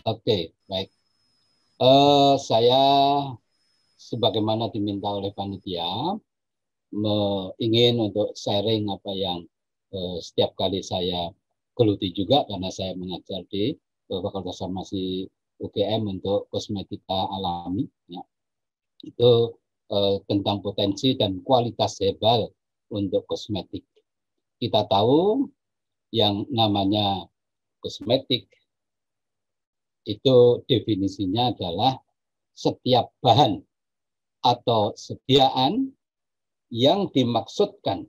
Oke, baik. Saya sebagaimana diminta oleh panitia ingin untuk sharing apa yang setiap kali saya geluti juga karena saya mengajar di Fakultas Farmasi UGM untuk kosmetika alami, ya. Itu tentang potensi dan kualitas herbal untuk kosmetik. Kita tahu yang namanya kosmetik itu definisinya adalah setiap bahan atau sediaan yang dimaksudkan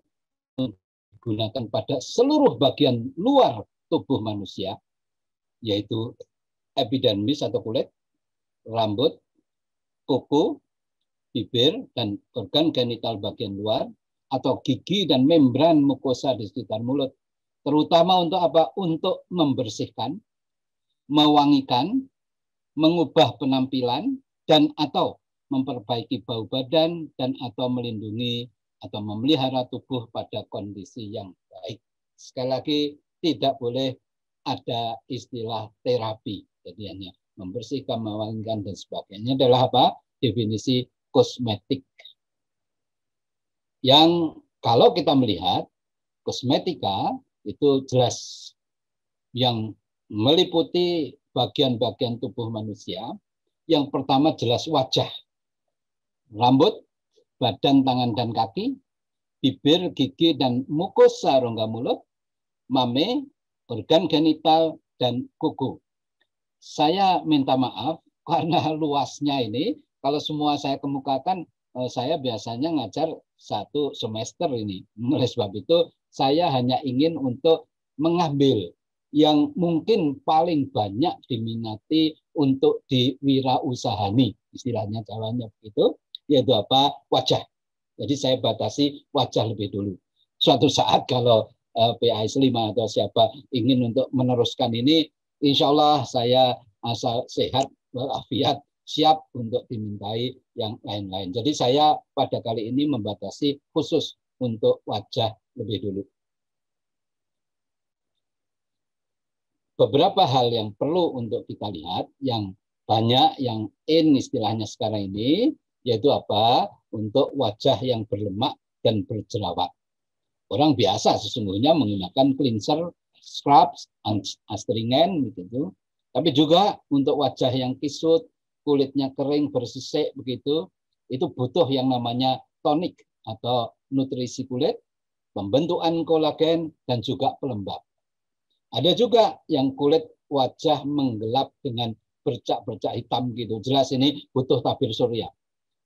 digunakan pada seluruh bagian luar tubuh manusia, yaitu epidermis atau kulit, rambut, kuku, bibir, dan organ genital bagian luar, atau gigi dan membran mukosa di sekitar mulut. Terutama untuk apa? Untuk membersihkan, mewangikan, mengubah penampilan, dan atau memperbaiki bau badan, dan atau melindungi atau memelihara tubuh pada kondisi yang baik. Sekali lagi, tidak boleh ada istilah terapi. Jadi hanya membersihkan, mewangikan, dan sebagainya adalah apa? Definisi kosmetik. Yang kalau kita melihat, kosmetika itu jelas yang meliputi bagian-bagian tubuh manusia. Yang pertama jelas wajah, rambut, badan, tangan, dan kaki, bibir, gigi, dan mukosa rongga mulut, mame, organ genital, dan kuku. Saya minta maaf karena luasnya ini, kalau semua saya kemukakan, saya biasanya ngajar 1 semester ini. Oleh sebab itu, saya hanya ingin untuk mengambil yang mungkin paling banyak diminati untuk diwirausahani, istilahnya Jawanya begitu, yaitu apa? Wajah. Jadi saya batasi wajah lebih dulu. Suatu saat kalau PAS 5 atau siapa ingin untuk meneruskan ini, insya Allah saya asal sehat walafiat siap untuk dimintai yang lain-lain. Jadi saya pada kali ini membatasi khusus untuk wajah lebih dulu. Beberapa hal yang perlu untuk kita lihat, yang banyak, yang istilahnya sekarang ini, yaitu apa? Untuk wajah yang berlemak dan berjerawat. Orang biasa sesungguhnya menggunakan cleanser, scrubs, astringen, gitu. Tapi juga untuk wajah yang kisut, kulitnya kering, bersisik, begitu, itu butuh yang namanya tonik atau nutrisi kulit, pembentukan kolagen, dan juga pelembab. Ada juga yang kulit wajah menggelap dengan bercak-bercak hitam gitu. Jelas ini butuh tabir surya.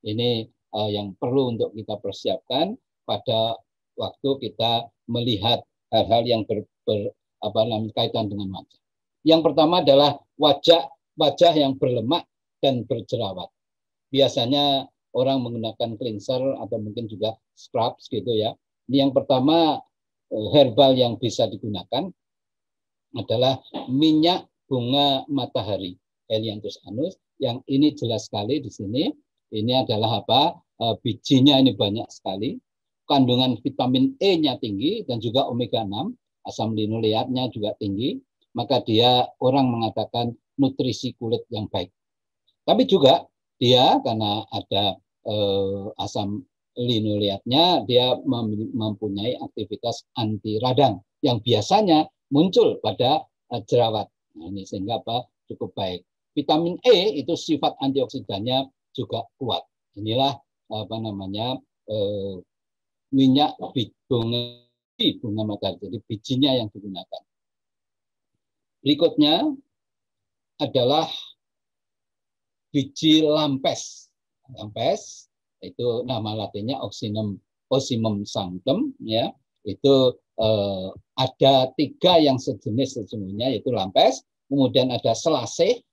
Ini yang perlu untuk kita persiapkan pada waktu kita melihat hal-hal yang berkaitan dengan wajah. Yang pertama adalah wajah yang berlemak dan berjerawat. Biasanya orang menggunakan cleanser atau mungkin juga scrubs gitu ya. Ini yang pertama herbal yang bisa digunakan adalah minyak bunga matahari, Helianthus anus, yang ini jelas sekali di sini. Ini adalah apa? Bijinya ini banyak sekali, kandungan vitamin E-nya tinggi dan juga omega 6, asam linoleatnya juga tinggi, maka dia orang mengatakan nutrisi kulit yang baik. Tapi juga dia karena ada asam linoleatnya, dia mempunyai aktivitas anti radang yang biasanya muncul pada jerawat. Nah, ini sehingga apa? Cukup baik. Vitamin E itu sifat antioksidannya juga kuat. Inilah apa namanya minyak bunga matahari. Jadi bijinya yang digunakan. Berikutnya adalah biji lampes. Lampes itu nama latinnya Ocimum sanctum, ya. Itu ada 3 yang sejenis sesungguhnya, yaitu lampes, kemudian ada selasih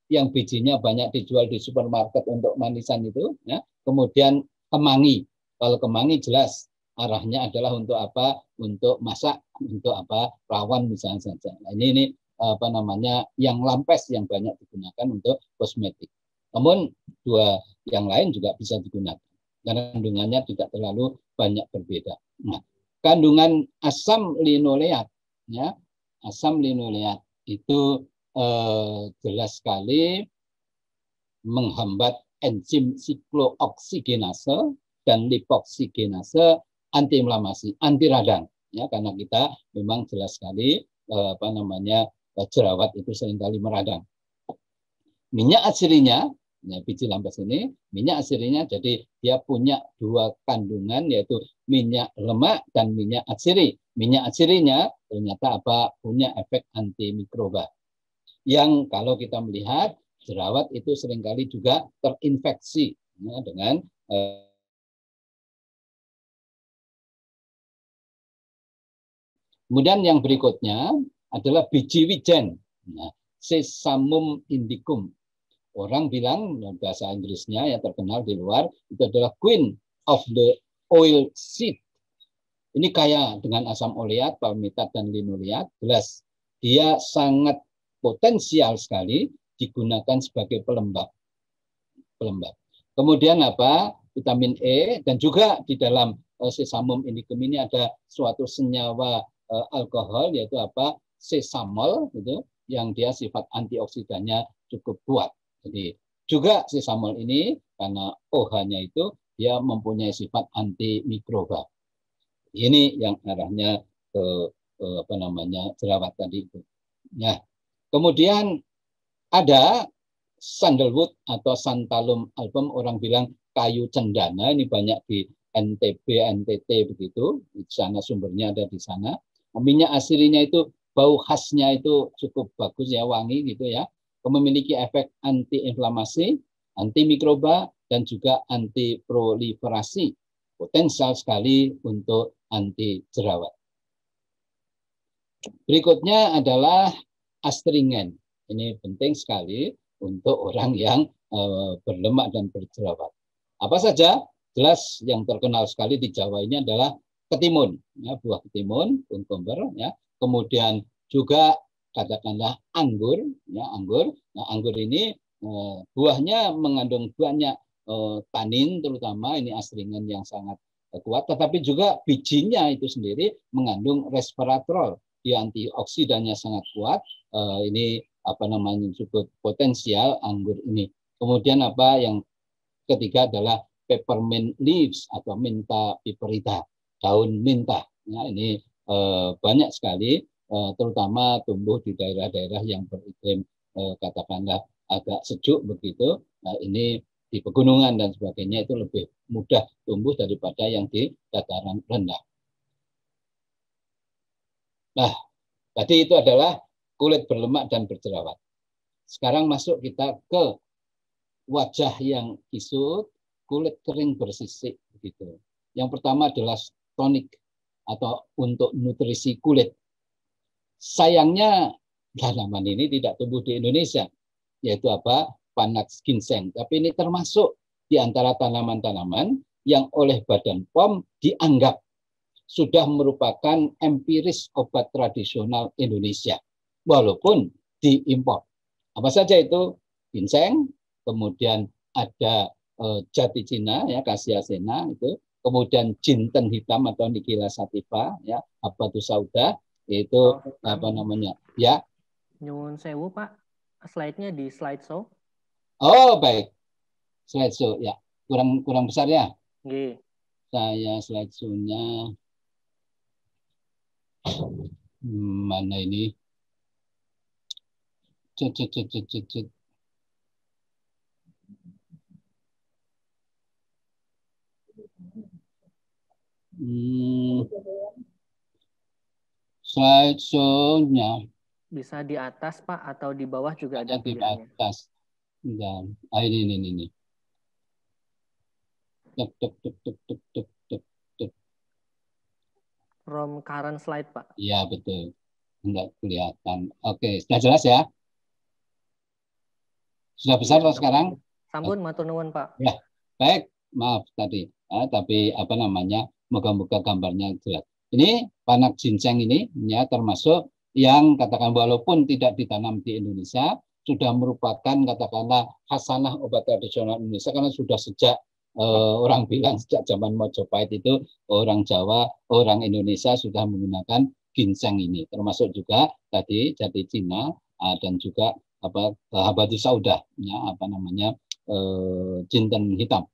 yang bijinya banyak dijual di supermarket untuk manisan itu, ya. Kemudian kemangi. Kalau kemangi jelas arahnya adalah untuk apa? Untuk masak, untuk apa? Rawon misalnya saja. Nah, ini apa namanya? Yang lampes yang banyak digunakan untuk kosmetik. Namun 2 yang lain juga bisa digunakan karena kandungannya tidak terlalu banyak berbeda. Nah, kandungan asam linoleat, ya, asam linoleat itu jelas sekali menghambat enzim siklooksigenase dan lipoksigenase, antiinflamasi, anti radang. Ya, karena kita memang jelas sekali jerawat itu seringkali meradang. Minyak asirinya, ya, biji lampes ini, minyak asirinya jadi dia punya dua kandungan, yaitu minyak lemak dan minyak atsiri. Minyak atsirinya ternyata punya efek antimikroba. Yang kalau kita melihat jerawat itu seringkali juga terinfeksi ya, dengan kemudian yang berikutnya adalah biji wijen, nah, Sesamum indicum. Orang bilang bahasa Inggrisnya yang terkenal di luar itu adalah queen of the oil seed. Ini kaya dengan asam oleat, palmitat dan linoleat. Jelas dia sangat potensial sekali digunakan sebagai pelembab. Kemudian vitamin E, dan juga di dalam Sesamum indicum ini ada suatu senyawa alkohol, yaitu sesamol, gitu, yang dia sifat antioksidannya cukup kuat. Jadi juga sesamol ini karena OH-nya itu dia mempunyai sifat antimikroba. Ini yang arahnya ke jerawat tadi itu. Nah, kemudian ada sandalwood atau Santalum album, orang bilang kayu cendana, ini banyak di NTB, NTT begitu, di sana sumbernya ada di sana. Minyak asirinya itu bau khasnya itu cukup bagus ya, wangi gitu ya. Memiliki efek antiinflamasi, antimikroba, dan juga anti proliferasi. Potensial sekali untuk anti jerawat. Berikutnya adalah astringen. Ini penting sekali untuk orang yang berlemak dan berjerawat. Apa saja? Jelas yang terkenal sekali di Jawa ini adalah ketimun, ya, buah ketimun, cucumber, ya. Kemudian juga katakanlah anggur, ya, anggur. Nah, anggur ini buahnya mengandung banyak tanin, terutama ini astringen yang sangat kuat, tetapi juga bijinya itu sendiri mengandung resveratrol, dia antioksidannya sangat kuat. Ini cukup potensial anggur ini. Kemudian yang ketiga adalah peppermint leaves atau minta piperita, daun minta. Nah, ini banyak sekali, terutama tumbuh di daerah-daerah yang beriklim katakanlah agak sejuk begitu. Nah, ini di pegunungan dan sebagainya itu lebih mudah tumbuh daripada yang di dataran rendah. Nah, tadi itu adalah kulit berlemak dan berjerawat. Sekarang masuk kita ke wajah yang kisut, kulit kering bersisik begitu. Yang pertama adalah tonik atau untuk nutrisi kulit. Sayangnya tanaman ini tidak tumbuh di Indonesia, yaitu Panax ginseng. Tapi ini termasuk di antara tanaman-tanaman yang oleh Badan POM dianggap sudah merupakan empiris obat tradisional Indonesia, walaupun diimpor. Apa saja itu? Ginseng, kemudian ada jati Cina, ya, Casiacea itu, kemudian jinten hitam atau Nigella sativa, ya, Habatus sauda, itu ya. Nyuwun sewu Pak, slide-nya di slideshow. Oh baik, slideshow ya, kurang besar ya. Nggih. Saya slideshow-nya mana ini? Slideshow-nya bisa di atas Pak atau di bawah juga ada di pilihannya. atas. Dan ini. From current slide Pak. Iya betul. Enggak kelihatan. Oke, sudah jelas ya? Sudah besar ya, sekarang? Sampun matur nuwun Pak. Ya, baik. Maaf tadi. Tapi moga-moga gambarnya jelas. Ini Panax ginseng ini ya termasuk yang katakan walaupun tidak ditanam di Indonesia, sudah merupakan katakanlah khasanah obat tradisional Indonesia, karena sudah sejak orang bilang sejak zaman Mojopahit itu orang Jawa, orang Indonesia sudah menggunakan ginseng ini. Termasuk juga tadi jati Cina, dan juga habatu sauda, ya, jinten hitam.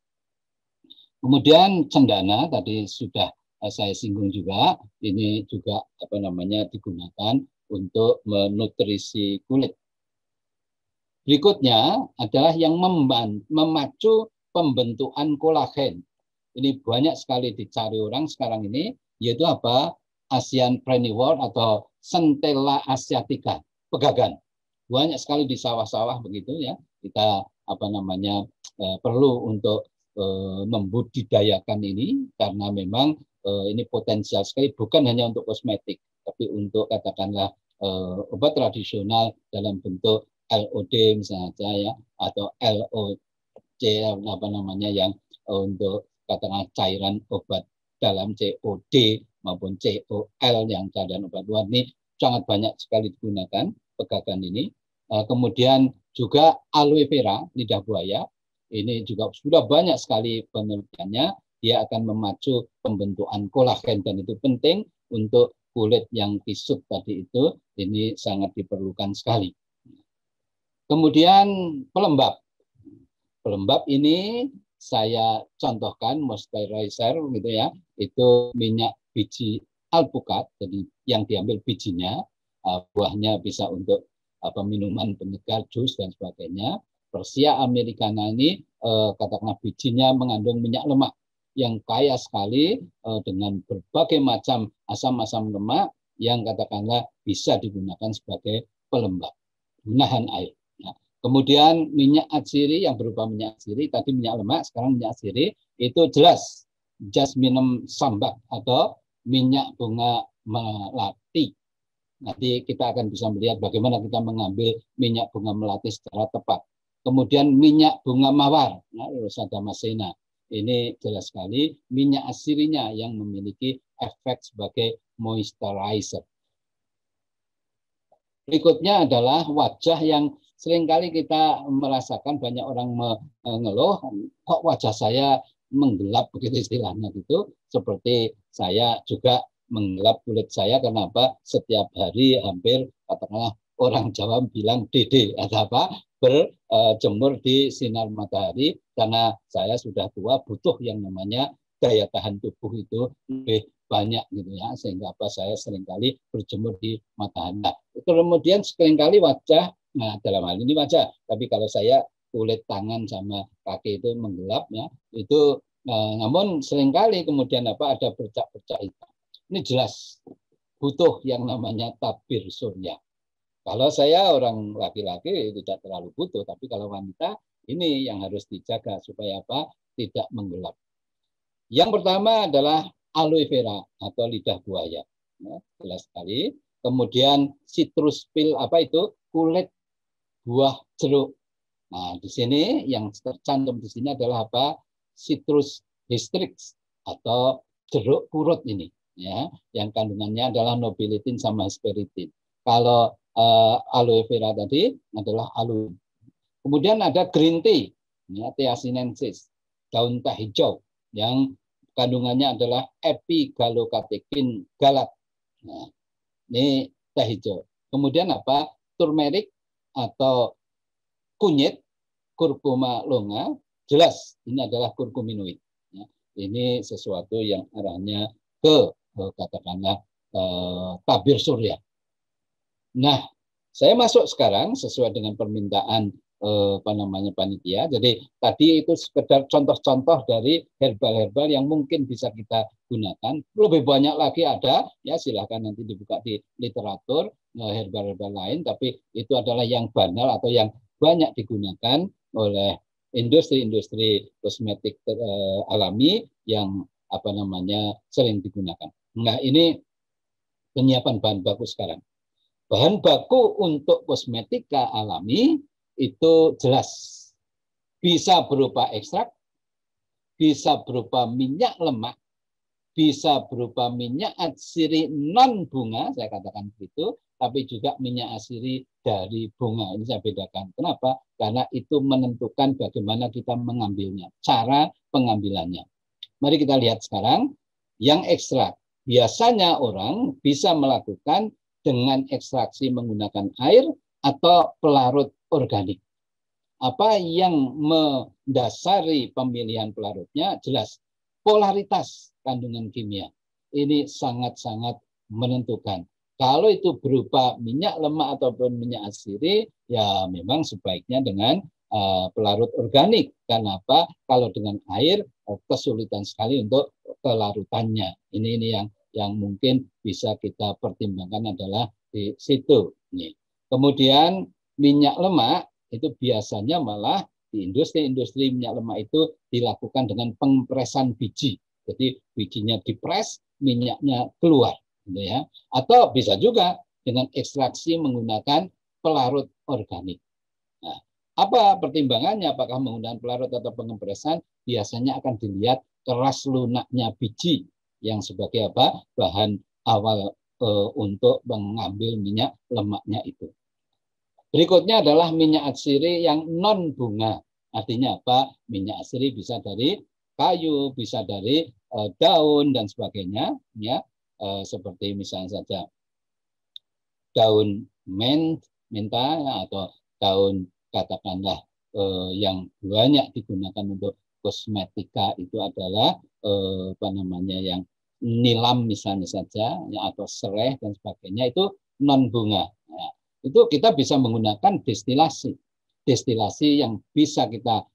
Kemudian cendana tadi sudah saya singgung juga, ini juga digunakan untuk menutrisi kulit. Berikutnya adalah yang memacu pembentukan kolagen. Ini banyak sekali dicari orang sekarang ini, yaitu Asian Prenywort atau Centella asiatica, pegagan. Banyak sekali di sawah-sawah begitu ya. Kita perlu untuk membudidayakan ini karena memang ini potensial sekali, bukan hanya untuk kosmetik, tapi untuk katakanlah obat tradisional dalam bentuk LOD misalnya ya, atau LOC yang untuk katakanlah cairan obat dalam COD maupun COL yang keadaan obat luar, ini sangat banyak sekali digunakan pegagan ini. Kemudian juga aloe vera, lidah buaya, ini juga sudah banyak sekali penelitiannya. Dia akan memacu pembentukan kolagen dan itu penting untuk kulit yang kisut tadi itu, ini sangat diperlukan sekali. Kemudian pelembab. Pelembab ini saya contohkan moisturizer gitu ya, itu minyak biji alpukat, jadi yang diambil bijinya, buahnya bisa untuk minuman penyegar, jus dan sebagainya. Persia americana ini katakanlah bijinya mengandung minyak lemak yang kaya sekali dengan berbagai macam asam-asam lemak yang katakanlah bisa digunakan sebagai pelembab, menahan air. Kemudian minyak atsiri yang berupa minyak atsiri, tadi minyak lemak, sekarang minyak atsiri, itu jelas jasminum sambac atau minyak bunga melati. Nanti kita akan bisa melihat bagaimana kita mengambil minyak bunga melati secara tepat. Kemudian minyak bunga mawar, Rosa damascena. Ini jelas sekali minyak atsirinya yang memiliki efek sebagai moisturizer. Berikutnya adalah wajah yang seringkali kita merasakan, banyak orang mengeluh, kok wajah saya menggelap begitu istilahnya gitu. Seperti saya juga menggelap kulit saya, kenapa? Setiap hari hampir katakanlah orang Jawa bilang dede atau berjemur di sinar matahari, karena saya sudah tua, butuh yang namanya daya tahan tubuh itu lebih banyak gitu ya, sehingga saya seringkali berjemur di matahari. Nah, kemudian seringkali wajah, nah dalam hal ini wajah, tapi kalau saya kulit tangan sama kaki itu menggelap ya, itu namun seringkali kemudian ada bercak-bercak hitam. Ini jelas butuh yang namanya tabir surya. Kalau saya orang laki-laki tidak terlalu butuh, tapi kalau wanita ini yang harus dijaga supaya tidak menggelap. Yang pertama adalah aloe vera atau lidah buaya, ya, jelas sekali. Kemudian citrus peel, kulit buah jeruk. Nah, di sini yang tercantum di sini adalah citrus hystrix atau jeruk purut ini, ya, yang kandungannya adalah nobilitin sama hesperitin. Kalau aloe vera tadi adalah aloe. Kemudian ada green tea, ya, Thea sinensis, daun teh hijau yang kandungannya adalah epigalokatekin galat. Nah, ini teh hijau. Kemudian turmeric atau kunyit, kurkuma longa, jelas ini adalah kurkuminoid. Ya, ini sesuatu yang arahnya ke katakanlah tabir surya. Nah, saya masuk sekarang sesuai dengan permintaan panitia. Jadi tadi itu sekedar contoh-contoh dari herbal-herbal yang mungkin bisa kita gunakan. Lebih banyak lagi ada, ya silahkan nanti dibuka di literatur herbal-herbal lain, tapi itu adalah yang banal atau yang banyak digunakan oleh industri-industri kosmetik alami yang sering digunakan. Nah, ini penyiapan bahan baku sekarang. Bahan baku untuk kosmetika alami itu jelas bisa berupa ekstrak, bisa berupa minyak lemak, bisa berupa minyak atsiri non bunga, saya katakan begitu, tapi juga minyak atsiri dari bunga. Ini saya bedakan. Kenapa? Karena itu menentukan bagaimana kita mengambilnya, cara pengambilannya. Mari kita lihat sekarang yang ekstrak. Biasanya orang bisa melakukan dengan ekstraksi menggunakan air atau pelarut organik. Apa yang mendasari pemilihan pelarutnya? Jelas, polaritas kandungan kimia. Ini sangat-sangat menentukan. Kalau itu berupa minyak lemak ataupun minyak atsiri, ya memang sebaiknya dengan pelarut organik. Karena apa? Kalau dengan air kesulitan sekali untuk kelarutannya. Ini yang mungkin bisa kita pertimbangkan adalah di situ. Nih. Kemudian minyak lemak itu biasanya malah di industri minyak lemak itu dilakukan dengan pengpresan biji. Jadi bijinya dipres, minyaknya keluar. Gitu ya. Atau bisa juga dengan ekstraksi menggunakan pelarut organik. Nah, apa pertimbangannya? Apakah menggunakan pelarut atau pengempresan? Biasanya akan dilihat keras lunaknya biji yang sebagai apa? Bahan awal untuk mengambil minyak lemaknya itu. Berikutnya adalah minyak atsiri yang non bunga. Artinya apa? Minyak atsiri bisa dari kayu, bisa dari daun dan sebagainya, ya. Seperti misalnya saja daun menta atau daun katakanlah yang banyak digunakan untuk kosmetika itu adalah apa namanya yang nilam misalnya saja ya, atau sereh dan sebagainya itu non bunga. Ya, itu kita bisa menggunakan destilasi yang bisa kita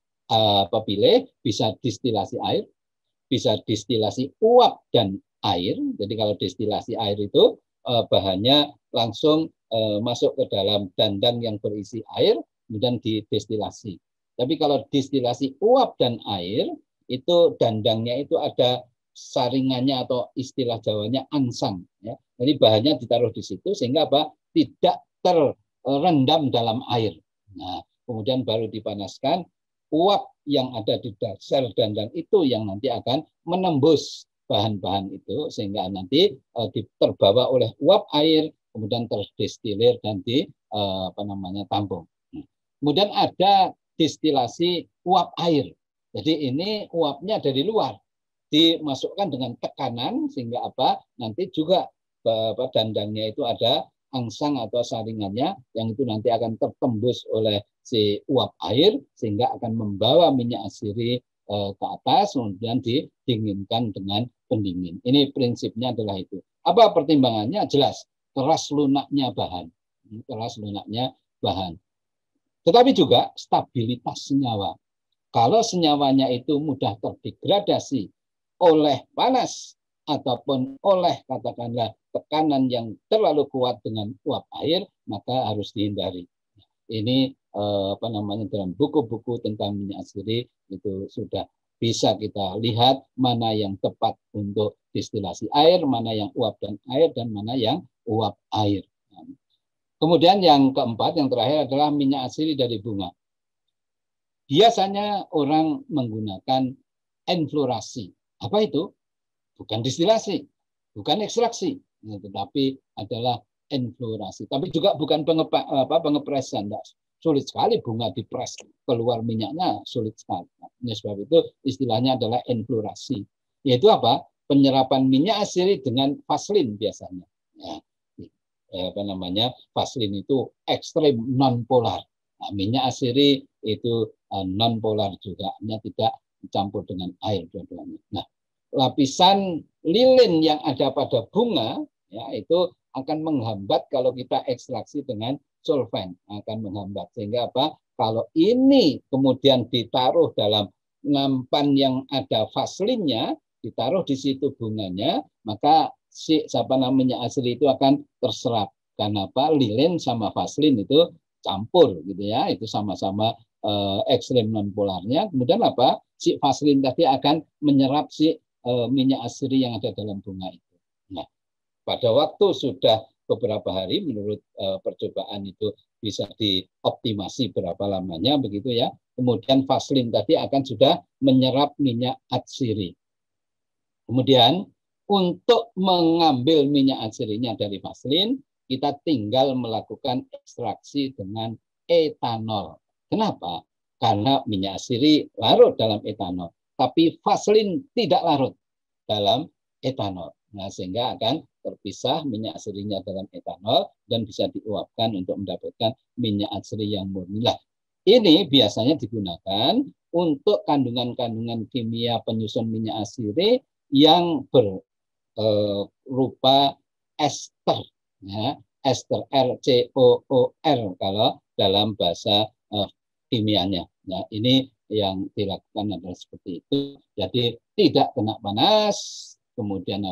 pilih, bisa destilasi air, bisa destilasi uap dan air. Jadi kalau destilasi air itu bahannya langsung masuk ke dalam dandang yang berisi air, kemudian didestilasi. Tapi kalau destilasi uap dan air, itu dandangnya itu ada saringannya atau istilah Jawanya ansang. Ya. Jadi bahannya ditaruh di situ sehingga apa? Tidak terendam dalam air. Nah, kemudian baru dipanaskan, uap yang ada di dasar dandang itu yang nanti akan menembus bahan-bahan itu sehingga nanti terbawa oleh uap air, kemudian terdestilir dan tampung. Kemudian ada destilasi uap air. Jadi ini uapnya dari luar dimasukkan dengan tekanan sehingga apa? Nanti juga dandangnya itu ada angsang atau saringannya yang itu nanti akan tertembus oleh si uap air sehingga akan membawa minyak atsiri ke atas kemudian didinginkan dengan pendingin. Ini prinsipnya adalah itu. Apa pertimbangannya? Jelas, keras lunaknya bahan. Keras lunaknya bahan. Tetapi juga stabilitas senyawa. Kalau senyawanya itu mudah terdegradasi oleh panas ataupun oleh katakanlah tekanan yang terlalu kuat dengan uap air, maka harus dihindari. Ini dalam buku-buku tentang minyak atsiri itu sudah bisa kita lihat mana yang tepat untuk destilasi air, mana yang uap dan air, dan mana yang uap air. Kemudian yang keempat, yang terakhir adalah minyak atsiri dari bunga. Biasanya orang menggunakan enflorasi. Apa itu? Bukan destilasi, bukan ekstraksi, tetapi adalah enflorasi. Tapi juga bukan pengepresan. Sulit sekali bunga dipres keluar minyaknya, sulit sekali. Nah, sebab itu istilahnya adalah enflorasi. Yaitu apa? Penyerapan minyak atsiri dengan vaselin biasanya. Ya, vaselin itu ekstrem non polar. Nah, minyak atsiri itu non polar juga, hanya tidak dicampur dengan air dua-duanya. Nah, lapisan lilin yang ada pada bunga ya itu akan menghambat kalau kita ekstraksi dengan solvent, akan menghambat sehingga apa? Kalau ini kemudian ditaruh dalam nampan yang ada vaselinnya, ditaruh di situ bunganya, maka minyak atsiri itu akan terserap. Karena apa? Lilin sama vaselin itu campur gitu ya, itu sama-sama ekstrem non polarnya. Kemudian apa? Si vaselin tadi akan menyerap si minyak atsiri yang ada dalam bunga itu. Nah, pada waktu sudah beberapa hari menurut percobaan itu bisa dioptimasi berapa lamanya begitu ya. Kemudian vaselin tadi akan sudah menyerap minyak atsiri. Kemudian untuk mengambil minyak atsirinya dari vaselin, kita tinggal melakukan ekstraksi dengan etanol. Kenapa? Karena minyak atsiri larut dalam etanol, tapi vaselin tidak larut dalam etanol. Nah, sehingga akan terpisah minyak aslinya dalam etanol dan bisa diuapkan untuk mendapatkan minyak asli yang murni. Lah, ini biasanya digunakan untuk kandungan-kandungan kimia penyusun minyak asli yang berupa ester, ya, ester RCOOR kalau dalam bahasa kimianya. Nah, ini yang dilakukan adalah seperti itu. Jadi tidak kena panas, kemudian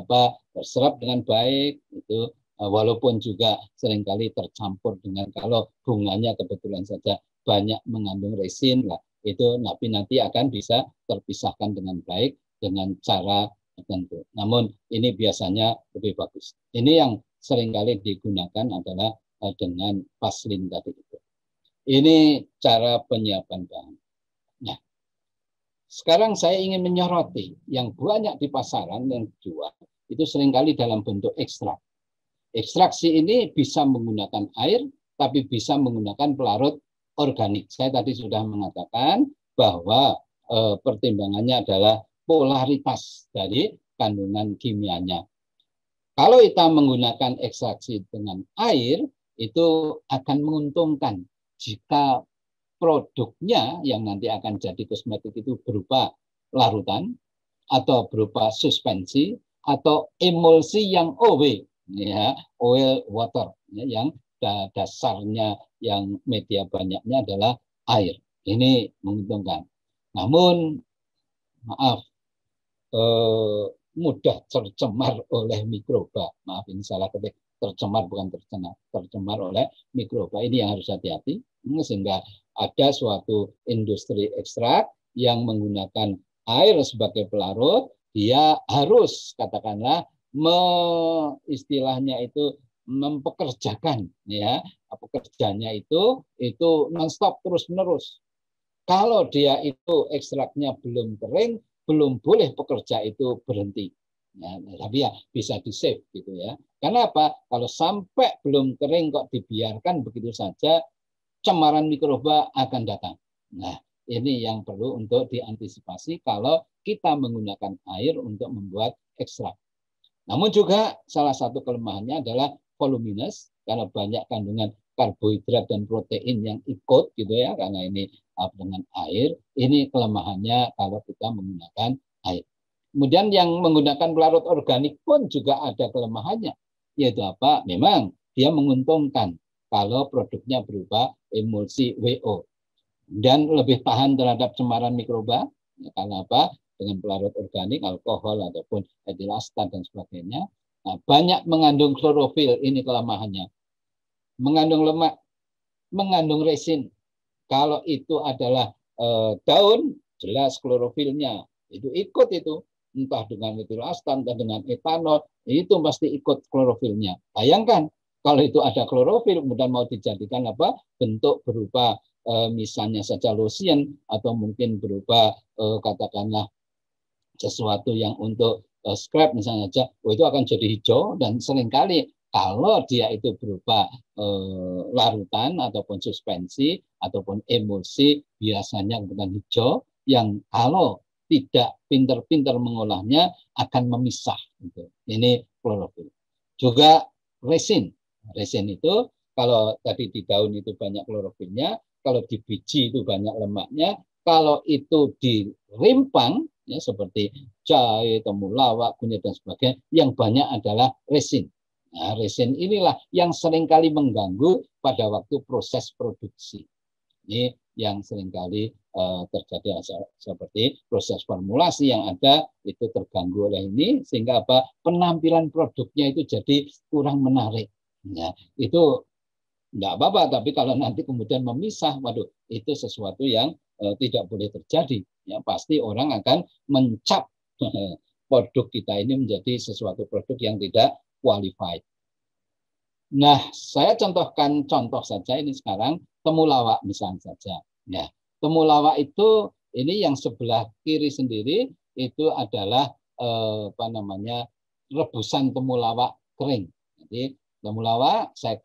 terserap dengan baik itu, walaupun juga seringkali tercampur dengan, kalau bunganya kebetulan saja banyak mengandung resin lah, itu nanti akan bisa terpisahkan dengan baik dengan cara tertentu. Namun ini biasanya lebih bagus. Ini yang seringkali digunakan adalah dengan paslin tadi itu. Ini cara penyiapan bahan. Nah, sekarang saya ingin menyoroti yang banyak di pasaran yang dijual itu seringkali dalam bentuk ekstrak. Ekstraksi ini bisa menggunakan air, tapi bisa menggunakan pelarut organik. Saya tadi sudah mengatakan bahwa pertimbangannya adalah polaritas dari kandungan kimianya. Kalau kita menggunakan ekstraksi dengan air, itu akan menguntungkan jika produknya yang nanti akan jadi kosmetik itu berupa larutan atau berupa suspensi atau emulsi yang OW, ya, oil water, ya, yang dasarnya yang media banyaknya adalah air. Ini menguntungkan. Namun maaf, mudah tercemar oleh mikroba. Maaf, ini salah ketik. Tercemar bukan tercemar oleh mikroba. Ini yang harus hati-hati, sehingga ada suatu industri ekstrak yang menggunakan air sebagai pelarut, dia harus katakanlah istilahnya itu mempekerjakan, ya, pekerjanya itu nonstop terus-menerus. Kalau dia itu ekstraknya belum kering, belum boleh pekerja itu berhenti. Ya, tapi ya bisa di-save gitu ya. Karena apa? Kalau sampai belum kering kok dibiarkan begitu saja, cemaran mikroba akan datang. Nah, ini yang perlu untuk diantisipasi kalau kita menggunakan air untuk membuat ekstrak. Namun juga salah satu kelemahannya adalah voluminous, karena banyak kandungan karbohidrat dan protein yang ikut gitu ya, karena ini dengan air. Ini kelemahannya kalau kita menggunakan air. Kemudian yang menggunakan pelarut organik pun juga ada kelemahannya, yaitu apa? Memang dia menguntungkan kalau produknya berupa emulsi WO dan lebih tahan terhadap cemaran mikroba. Ya, karena apa? Dengan pelarut organik, alkohol ataupun etil astat dan sebagainya. Nah, banyak mengandung klorofil, ini kelemahannya. Mengandung lemak, mengandung resin. Kalau itu adalah daun, jelas klorofilnya itu ikut itu, entah dengan etil astat, entah dengan etanol, itu pasti ikut klorofilnya. Bayangkan kalau itu ada klorofil, kemudian mau dijadikan apa? Bentuk berupa misalnya saja lotion atau mungkin berupa katakanlah sesuatu yang untuk scrap misalnya saja, itu akan jadi hijau. Dan seringkali kalau dia itu berupa larutan ataupun suspensi ataupun emulsi, biasanya bukan hijau, yang kalau tidak pintar-pintar mengolahnya akan memisah. Gitu. Ini klorofil. Juga resin. Resin itu kalau tadi di daun itu banyak klorofilnya, kalau di biji itu banyak lemaknya, kalau itu di rimpang ya, seperti jahe, temulawak, kunyit dan sebagainya, yang banyak adalah resin. Nah, resin inilah yang seringkali mengganggu pada waktu proses produksi. Ini yang seringkali terjadi seperti proses formulasi yang ada itu terganggu oleh ini, sehingga apa? Penampilan produknya itu jadi kurang menarik. Ya, itu enggak apa-apa, tapi kalau nanti kemudian memisah, waduh, itu sesuatu yang tidak boleh terjadi. Ya, pasti orang akan mencap produk kita ini menjadi sesuatu produk yang tidak qualified. Nah, saya contohkan contoh saja ini sekarang temulawak misalnya saja. Ya, temulawak itu ini yang sebelah kiri sendiri itu adalah rebusan temulawak kering. Jadi temulawak saya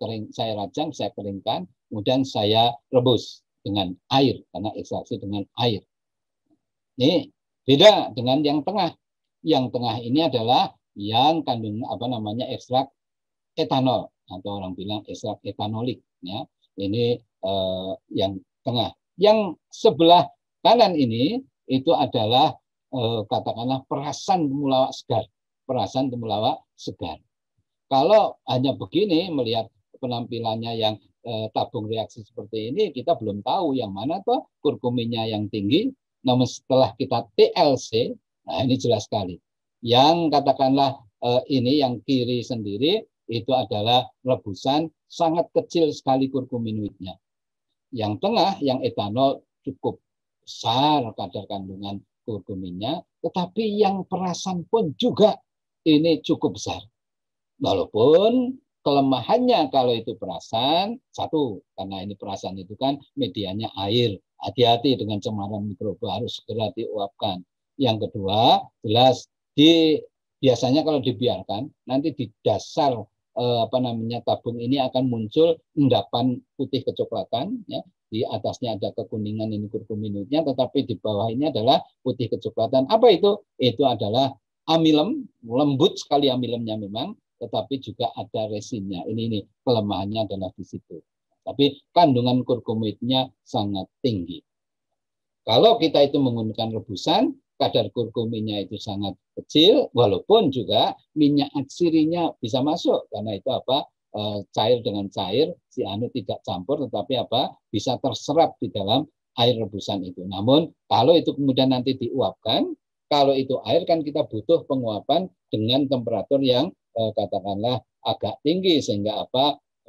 rajang, saya keringkan, kemudian saya rebus dengan air karena ekstraksi dengan air. Ini beda dengan yang tengah. Yang tengah ini adalah yang kandung ekstrak etanol atau orang bilang ekstrak etanolik ya. Ini yang tengah. Yang sebelah kanan ini itu adalah katakanlah perasan temulawak segar. Perasan temulawak segar. Kalau hanya begini melihat penampilannya yang tabung reaksi seperti ini, kita belum tahu yang mana tuh kurkuminnya yang tinggi. Namun setelah kita TLC, nah ini jelas sekali. Yang katakanlah ini yang kiri sendiri itu adalah rebusan sangat kecil sekali kurkuminoidnya. Yang tengah, yang etanol cukup besar kadar kandungan kurkuminnya, tetapi yang perasan pun juga ini cukup besar. Walaupun kelemahannya kalau itu perasan, satu, karena ini perasan itu kan medianya air. Hati-hati dengan cemaran mikroba, harus segera diuapkan. Yang kedua, jelas biasanya kalau dibiarkan, nanti di dasar tabung ini akan muncul endapan putih kecoklatan, ya. Di atasnya ada kekuningan ini kurkuminoidnya, tetapi di bawah ini adalah putih kecoklatan. Apa itu? Itu adalah amilem, lembut sekali amilemnya memang, tetapi juga ada resinnya. Ini kelemahannya adalah di situ. Tapi kandungan kurkuminoidnya sangat tinggi. Kalau kita itu menggunakan rebusan, kadar kurkuminnya itu sangat kecil, walaupun juga minyak atsirinya bisa masuk, karena itu cair dengan cair, si anu tidak campur, tetapi bisa terserap di dalam air rebusan itu. Namun kalau itu kemudian nanti diuapkan, kalau itu air kan kita butuh penguapan dengan temperatur yang katakanlah agak tinggi, sehingga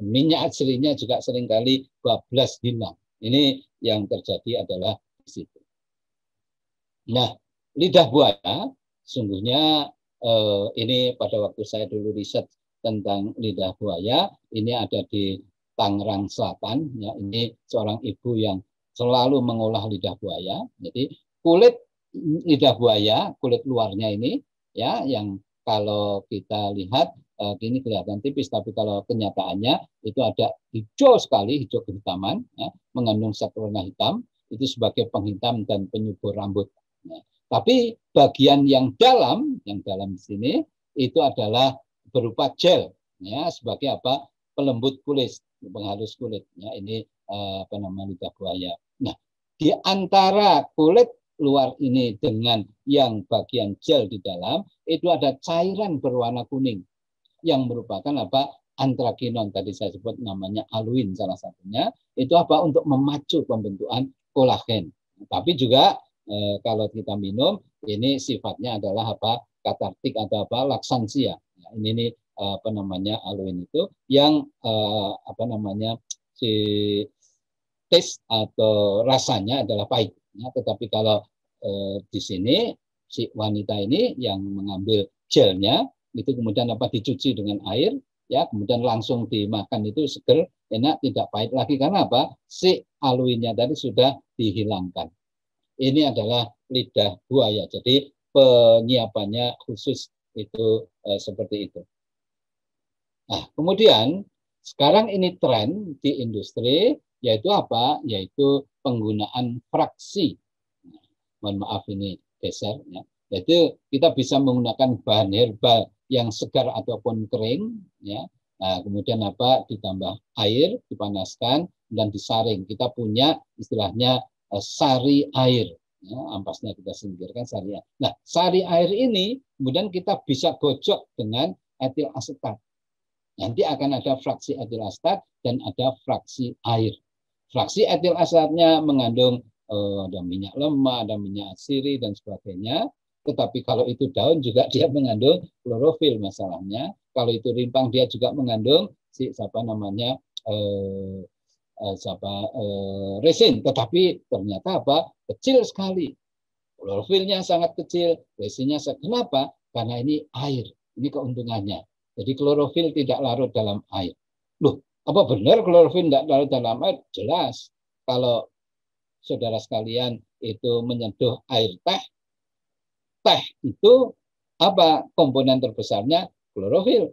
minyak atsirinya juga seringkali bablas hilang. Ini yang terjadi adalah di situ. Nah, lidah buaya, sungguhnya ini pada waktu saya dulu riset tentang lidah buaya, ini ada di Tangerang Selatan. Ya, ini seorang ibu yang selalu mengolah lidah buaya. Jadi kulit lidah buaya, kulit luarnya ini, ya, yang kalau kita lihat ini kelihatan tipis, tapi kalau kenyataannya itu ada hijau sekali, hijau kehitaman, ya, mengandung zat warna hitam, itu sebagai penghitam dan penyubur rambut. Nah, tapi bagian yang dalam di sini itu adalah berupa gel, ya, sebagai pelembut kulit, penghalus kulit. Ya, ini lidah buaya. Nah, di antara kulit luar ini dengan yang bagian gel di dalam itu ada cairan berwarna kuning yang merupakan antrakinon, tadi saya sebut namanya aluin salah satunya, itu untuk memacu pembentukan kolagen. Tapi juga kalau kita minum ini sifatnya adalah katartik atau laksansia. Nah, ini aluin itu yang si tes atau rasanya adalah pahit. Ya, tetapi kalau di sini si wanita ini yang mengambil gelnya itu kemudian dicuci dengan air, ya, kemudian langsung dimakan, itu seger, enak, tidak pahit lagi, karena si aluinnya tadi sudah dihilangkan. Ini adalah lidah buaya. Jadi penyiapannya khusus itu seperti itu. Nah, kemudian sekarang ini tren di industri yaitu yaitu penggunaan fraksi. Nah, mohon maaf ini geser, ya. Yaitu kita bisa menggunakan bahan herbal yang segar ataupun kering, ya. Nah, kemudian ditambah air, dipanaskan dan disaring. Kita punya istilahnya sari air, ya, ampasnya kita singkirkan sari air. Nah, sari air ini kemudian kita bisa gocok dengan etil asetat. Nanti akan ada fraksi etil asetat dan ada fraksi air. Fraksi etil asetatnya mengandung ada minyak lemah, ada minyak atsiri dan sebagainya. Tetapi kalau itu daun juga dia mengandung klorofil masalahnya. Kalau itu rimpang dia juga mengandung resin, tetapi ternyata kecil sekali. Klorofilnya sangat kecil, resinnya kenapa? Karena ini air, ini keuntungannya. Jadi klorofil tidak larut dalam air. Loh, apa benar klorofil tidak larut dalam air? Jelas. Kalau saudara sekalian itu menyentuh air teh itu komponen terbesarnya? Klorofil.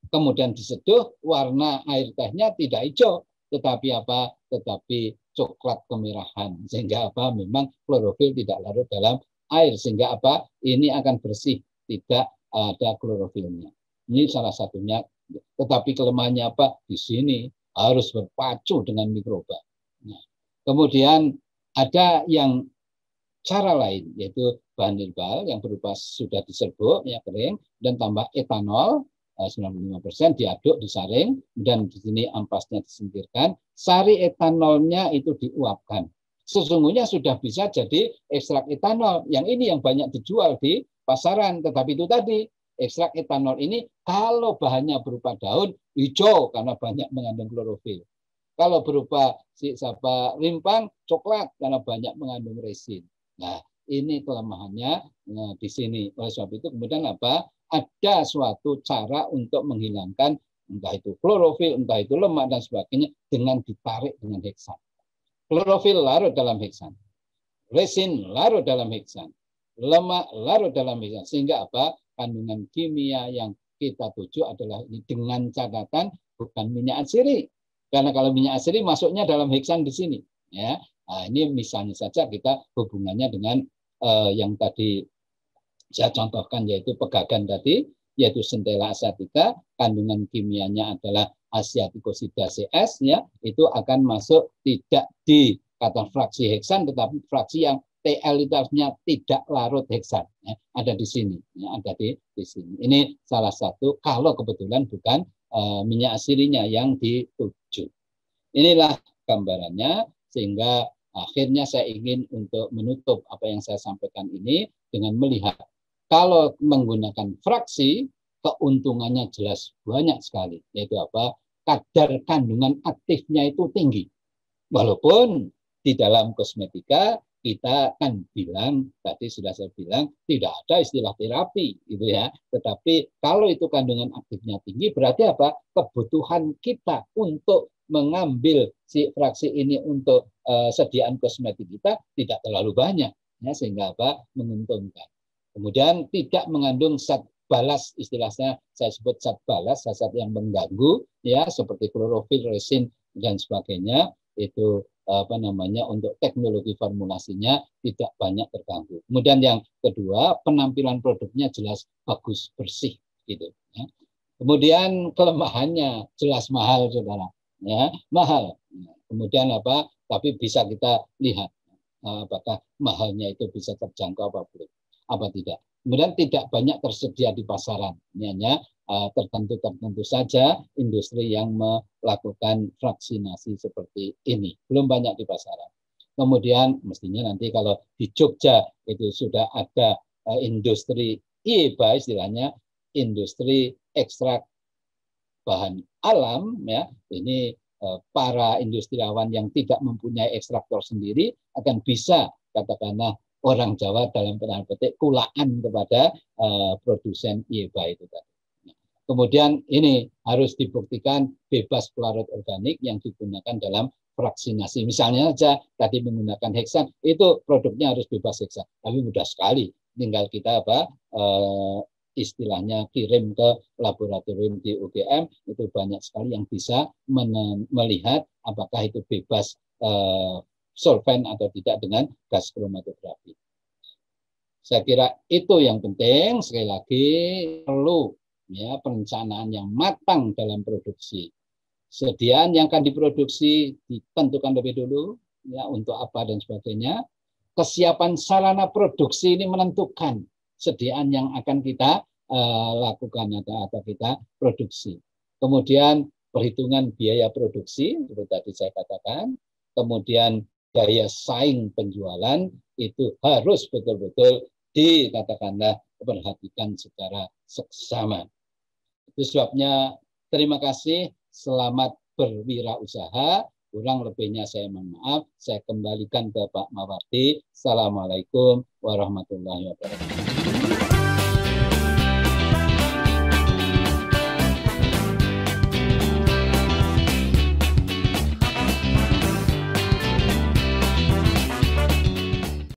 Kemudian diseduh, warna air tehnya tidak hijau, tetapi tetapi coklat kemerahan, sehingga memang klorofil tidak larut dalam air, sehingga ini akan bersih, tidak ada klorofilnya. Ini salah satunya. Tetapi kelemahannya apa? Di sini harus berpacu dengan mikroba. Nah, kemudian ada yang cara lain, yaitu bahan herbal yang berupa sudah diserbuk, ya kering, dan tambah etanol 95% diaduk, disaring, dan di sini ampasnya disingkirkan. Sari etanolnya itu diuapkan. Sesungguhnya sudah bisa jadi ekstrak etanol. Yang ini yang banyak dijual di pasaran. Tetapi itu tadi, ekstrak etanol ini kalau bahannya berupa daun, hijau karena banyak mengandung klorofil. Kalau berupa rimpang, coklat karena banyak mengandung resin. Nah, ini kelemahannya di sini. Oleh sebab itu kemudian apa? Ada suatu cara untuk menghilangkan entah itu klorofil, entah itu lemak dan sebagainya dengan ditarik dengan heksan. Klorofil larut dalam heksan, resin larut dalam heksan, lemak larut dalam heksan. Sehingga apa? Kandungan kimia yang kita tuju adalah ini dengan catatan bukan minyak atsiri. Karena kalau minyak atsiri masuknya dalam heksan di sini. Ya, nah, ini misalnya saja kita hubungannya dengan yang tadi saya contohkan yaitu pegagan tadi, yaitu Centella asiatica, kandungan kimianya adalah asiaticosida CS, ya, itu akan masuk tidak di kata fraksi heksan, tetapi fraksi yang TL itu harusnya tidak larut heksan, ya, ada di sini, ya, ada di sini. Ini salah satu kalau kebetulan bukan minyak asirinya yang dituju. Inilah gambarannya, sehingga akhirnya saya ingin untuk menutup apa yang saya sampaikan ini dengan melihat kalau menggunakan fraksi, keuntungannya jelas banyak sekali. Yaitu apa? Kadar kandungan aktifnya itu tinggi. Walaupun di dalam kosmetika kita kan bilang, tadi sudah saya bilang, tidak ada istilah terapi, gitu ya. Tetapi kalau itu kandungan aktifnya tinggi, berarti apa? Kebutuhan kita untuk mengambil si fraksi ini untuk sediaan kosmetik kita tidak terlalu banyak, ya, sehingga apa? Menguntungkan. Kemudian tidak mengandung zat balas, istilahnya saya sebut zat balas, zat yang mengganggu, ya, seperti klorofil, resin dan sebagainya. Itu apa namanya, untuk teknologi formulasinya tidak banyak terganggu. Kemudian yang kedua, penampilan produknya jelas bagus, bersih, gitu. Ya. Kemudian kelemahannya jelas mahal, saudara, ya, mahal. Kemudian apa? Tapi bisa kita lihat apakah mahalnya itu bisa terjangkau apa tidak. Kemudian tidak banyak tersedia di pasaran. Hanya tertentu saja industri yang melakukan vaksinasi seperti ini. Belum banyak di pasaran. Kemudian mestinya nanti kalau di Jogja itu sudah ada industri IEBA, istilahnya industri ekstrak bahan alam, ya. Ini para industriawan yang tidak mempunyai ekstraktor sendiri akan bisa, katakanlah orang Jawa dalam tanda petik, kulaan kepada produsen IEBA itu tadi. Kemudian ini harus dibuktikan bebas pelarut organik yang digunakan dalam vaksinasi. Misalnya saja tadi menggunakan heksan, itu produknya harus bebas heksan. Tapi mudah sekali, tinggal kita istilahnya kirim ke laboratorium di UGM, itu banyak sekali yang bisa melihat apakah itu bebas solvent atau tidak dengan gas kromatografi. Saya kira itu yang penting. Sekali lagi perlu, ya, perencanaan yang matang dalam produksi. Sediaan yang akan diproduksi ditentukan lebih dulu, ya, untuk apa dan sebagainya. Kesiapan sarana produksi ini menentukan sediaan yang akan kita lakukan atau kita produksi. Kemudian perhitungan biaya produksi, seperti tadi saya katakan. Kemudian daya saing penjualan itu harus betul-betul dikatakanlah perhatikan secara seksama. Itu sebabnya terima kasih, selamat berwirausaha. Kurang lebihnya saya mohon maaf. Saya kembalikan ke Pak Mawardi. Assalamualaikum warahmatullahi wabarakatuh.